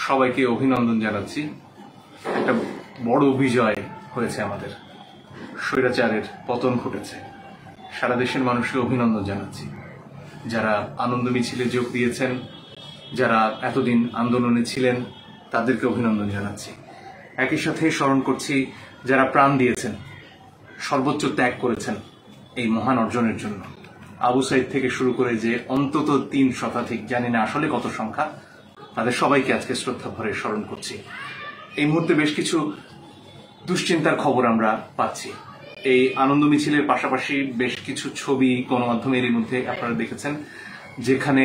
সবাইকে অভিনন্দন জানাচ্ছি। একটা বড় বিজয় হয়েছে আমাদের, স্বৈরাচারের পতন ঘটেছে। সারা দেশের মানুষকে অভিনন্দন জানাচ্ছি, যারা আনন্দ মিছিলে যোগ দিয়েছেন, যারা এতদিন আন্দোলনে ছিলেন তাদেরকে অভিনন্দন জানাচ্ছি। একই সাথে স্মরণ করছি যারা প্রাণ দিয়েছেন, সর্বোচ্চ ত্যাগ করেছেন এই মহান অর্জনের জন্য। আবু সাইদ থেকে শুরু করে যে অন্তত 3 শতাধিক, জানি না আসলে কত সংখ্যা, তাদের সবাইকে আজকে শ্রদ্ধা ভরে স্মরণ করছি। এই মুহূর্তে বেশ কিছু দুশ্চিন্তার খবর আমরা পাচ্ছি। এই আনন্দ মিছিলের পাশাপাশি বেশ কিছু ছবি গণমাধ্যমের মধ্যে আপনারা দেখেছেন, যেখানে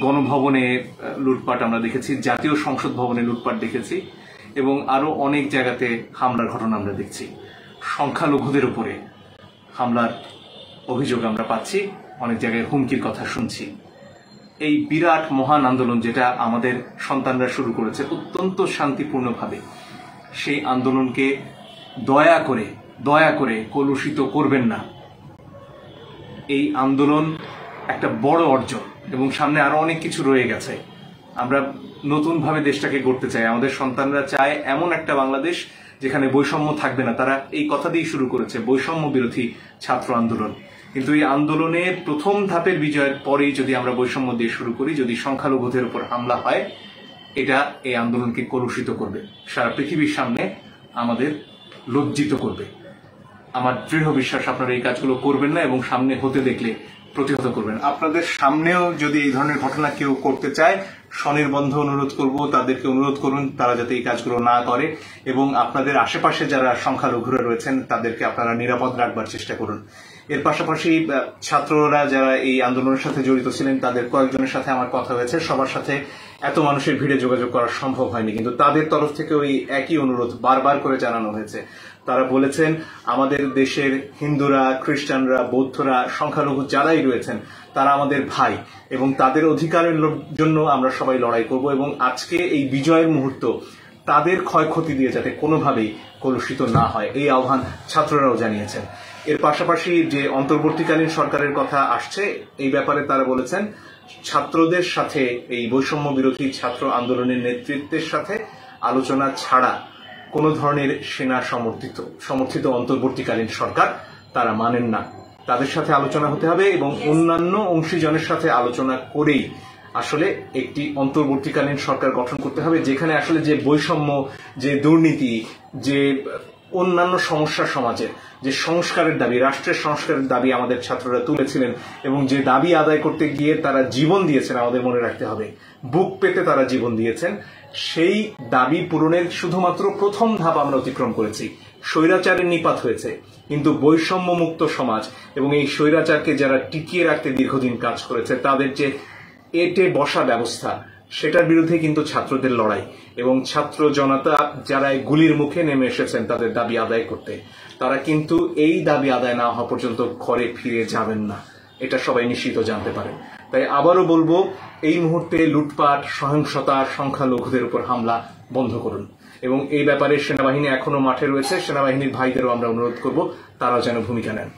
গণভবনে লুটপাট আমরা দেখেছি, জাতীয় সংসদ ভবনে লুটপাট দেখেছি, এবং আরো অনেক জায়গাতে হামলার ঘটনা আমরা দেখছি। সংখ্যালঘুদের উপরে হামলার অভিযোগ আমরা পাচ্ছি, অনেক জায়গায় হুমকির কথা শুনছি। এই বিরাট মহান আন্দোলন যেটা আমাদের সন্তানরা শুরু করেছে অত্যন্ত শান্তিপূর্ণভাবে, সেই আন্দোলনকে দয়া করে কলুষিত করবেন না। এই আন্দোলন একটা বড় অর্জন এবং সামনে আরো অনেক কিছু রয়ে গেছে। আমরা নতুনভাবে দেশটাকে গড়তে চাই। আমাদের সন্তানরা চায় এমন একটা বাংলাদেশ যেখানে বৈষম্য থাকবে না। তারা এই কথা দিয়েই শুরু করেছে বৈষম্য বিরোধী ছাত্র আন্দোলন। কিন্তু এই আন্দোলনের প্রথম ধাপের বিজয়ের পরেই যদি আমরা বৈষম্য দিয়ে শুরু করি, যদি সংখ্যালঘুদের উপর হামলা হয়, এটা এই আন্দোলনকে কলুষিত করবে, সারা পৃথিবীর সামনে আমাদের লজ্জিত করবে। আমার দৃঢ় বিশ্বাস আপনারা এই কাজগুলো করবেন না এবং সামনে হতে দেখলে প্রতিহত করবেন। আপনাদের সামনেও যদি এই ধরনের ঘটনা কেউ করতে চায়, স্বনির্বন্ধ অনুরোধ করব, তাদেরকে অনুরোধ করুন তারা যাতে এই কাজগুলো না করে, এবং আপনাদের আশেপাশে যারা সংখ্যালঘুরা রয়েছেন তাদেরকে আপনারা নিরাপদ রাখবার চেষ্টা করুন। এর পাশাপাশি ছাত্ররা যারা এই আন্দোলনের সাথে জড়িত ছিলেন তাদের কয়েকজনের সাথে আমার কথা হয়েছে। সবার সাথে এত মানুষের ভিড়ে যোগাযোগ করা সম্ভব হয়নি, কিন্তু তাদের তরফ থেকে ওই একই অনুরোধ বারবার করে জানানো হয়েছে। তারা বলেছেন আমাদের দেশের হিন্দুরা, খ্রিস্টানরা, বৌদ্ধরা, সংখ্যালঘু যারাই রয়েছেন তারা আমাদের ভাই, এবং তাদের অধিকারের জন্য আমরা সবাই লড়াই করব, এবং আজকে এই বিজয়ের মুহূর্ত তাদের ক্ষয়ক্ষতি দিয়ে যাতে কোনোভাবেই কলুষিত না হয়, এই আহ্বান ছাত্ররাও জানিয়েছেন। এর পাশাপাশি যে অন্তর্বর্তীকালীন সরকারের কথা আসছে, এই ব্যাপারে তারা বলেছেন ছাত্রদের সাথে, এই বৈষম্য বিরোধী ছাত্র আন্দোলনের নেতৃত্বের সাথে আলোচনা ছাড়া কোনো ধরনের সেনা সমর্থিত অন্তর্বর্তীকালীন সরকার তারা মানেন না। তাদের সাথে আলোচনা হতে হবে এবং অন্যান্য অংশীজনের সাথে আলোচনা করেই আসলে একটি অন্তর্বর্তীকালীন সরকার গঠন করতে হবে, যেখানে আসলে যে বৈষম্য, যে দুর্নীতি, যে অন্যান্য সমস্যা, সমাজের যে সংস্কারের দাবি, রাষ্ট্রের সংস্কারের দাবি আমাদের ছাত্ররা তুলেছিলেন, এবং যে দাবি আদায় করতে গিয়ে তারা জীবন দিয়েছেন, আমাদের মনে রাখতে হবে বুক পেতে তারা জীবন দিয়েছেন, সেই দাবি পূরণের শুধুমাত্র প্রথম ধাপ আমরা অতিক্রম করেছি। স্বৈরাচারের নিপাত হয়েছে, কিন্তু বৈষম্য মুক্ত সমাজ এবং এই স্বৈরাচারকে যারা টিকিয়ে রাখতে দীর্ঘদিন কাজ করেছে তাদের যে এটে বসা ব্যবস্থা, সেটার বিরুদ্ধে কিন্তু ছাত্রদের লড়াই, এবং ছাত্র জনতা যারা গুলির মুখে নেমে এসেছেন তাদের দাবি আদায় করতে, তারা কিন্তু এই দাবি আদায় না হওয়া পর্যন্ত ঘরে ফিরে যাবেন না, এটা সবাই নিশ্চিত জানতে পারে। তাই আবারও বলবো, এই মুহূর্তে লুটপাট, সহিংসতা, সংখ্যালঘুদের উপর হামলা বন্ধ করুন, এবং এই ব্যাপারে সেনাবাহিনী এখনো মাঠে রয়েছে। সেনাবাহিনীর ভাইদেরও আমরা অনুরোধ করব তারাও যেন ভূমিকা নেন।